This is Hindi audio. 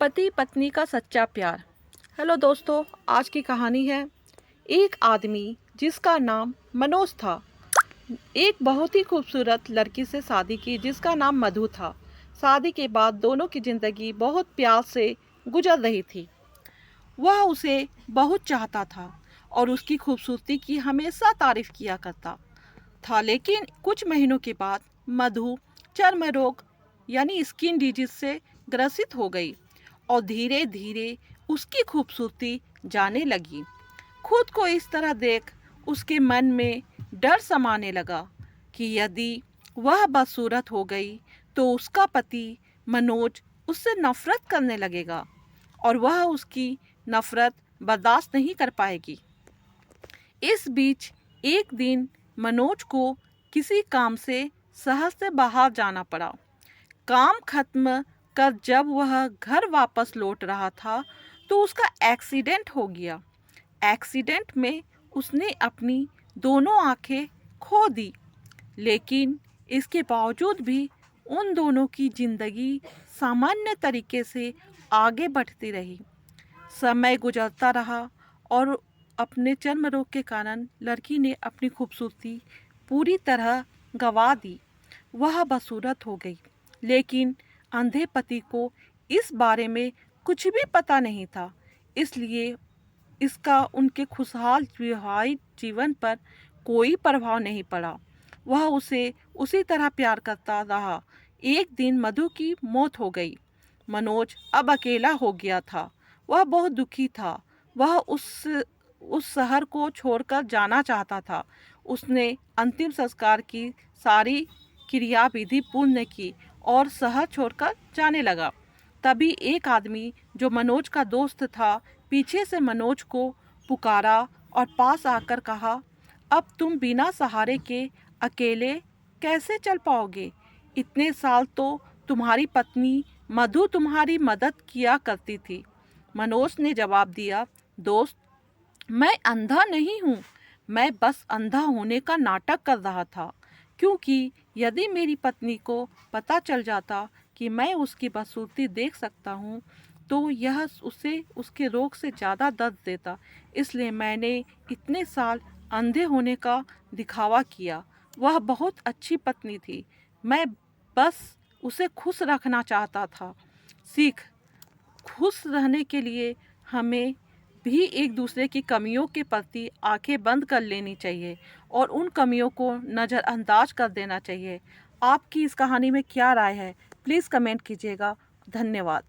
पति पत्नी का सच्चा प्यार। हेलो दोस्तों, आज की कहानी है एक आदमी जिसका नाम मनोज था। एक बहुत ही खूबसूरत लड़की से शादी की जिसका नाम मधु था। शादी के बाद दोनों की ज़िंदगी बहुत प्यार से गुजर रही थी। वह उसे बहुत चाहता था और उसकी खूबसूरती की हमेशा तारीफ किया करता था। लेकिन कुछ महीनों के बाद मधु चर्म रोग यानी स्किन डिजीज से ग्रसित हो गई और धीरे धीरे उसकी खूबसूरती जाने लगी। खुद को इस तरह देख उसके मन में डर समाने लगा कि यदि वह बदसूरत हो गई तो उसका पति मनोज उससे नफरत करने लगेगा और वह उसकी नफरत बर्दाश्त नहीं कर पाएगी। इस बीच एक दिन मनोज को किसी काम से शहर से बाहर जाना पड़ा। काम खत्म कर जब वह घर वापस लौट रहा था तो उसका एक्सीडेंट हो गया। एक्सीडेंट में उसने अपनी दोनों आंखें खो दी, लेकिन इसके बावजूद भी उन दोनों की जिंदगी सामान्य तरीके से आगे बढ़ती रही। समय गुजरता रहा और अपने चर्म रोग के कारण लड़की ने अपनी खूबसूरती पूरी तरह गंवा दी। वह बदसूरत हो गई, लेकिन अंधे पति को इस बारे में कुछ भी पता नहीं था, इसलिए इसका उनके खुशहाल वैवाहिक जीवन पर कोई प्रभाव नहीं पड़ा। वह उसे उसी तरह प्यार करता रहा। एक दिन मधु की मौत हो गई। मनोज अब अकेला हो गया था। वह बहुत दुखी था। वह उस शहर को छोड़कर जाना चाहता था। उसने अंतिम संस्कार की सारी क्रिया विधि पूर्ण की और शहर छोड़कर जाने लगा। तभी एक आदमी जो मनोज का दोस्त था पीछे से मनोज को पुकारा और पास आकर कहा, अब तुम बिना सहारे के अकेले कैसे चल पाओगे? इतने साल तो तुम्हारी पत्नी मधु तुम्हारी मदद किया करती थी। मनोज ने जवाब दिया, दोस्त, मैं अंधा नहीं हूँ। मैं बस अंधा होने का नाटक कर रहा था, क्योंकि यदि मेरी पत्नी को पता चल जाता कि मैं उसकी बदसूरती देख सकता हूँ तो यह उसे उसके रोग से ज़्यादा दर्द देता। इसलिए मैंने इतने साल अंधे होने का दिखावा किया। वह बहुत अच्छी पत्नी थी। मैं बस उसे खुश रखना चाहता था। सीख, खुश रहने के लिए हमें भी एक दूसरे की कमियों के प्रति आंखें बंद कर लेनी चाहिए और उन कमियों को नज़रअंदाज कर देना चाहिए। आपकी इस कहानी में क्या राय है? प्लीज़ कमेंट कीजिएगा। धन्यवाद।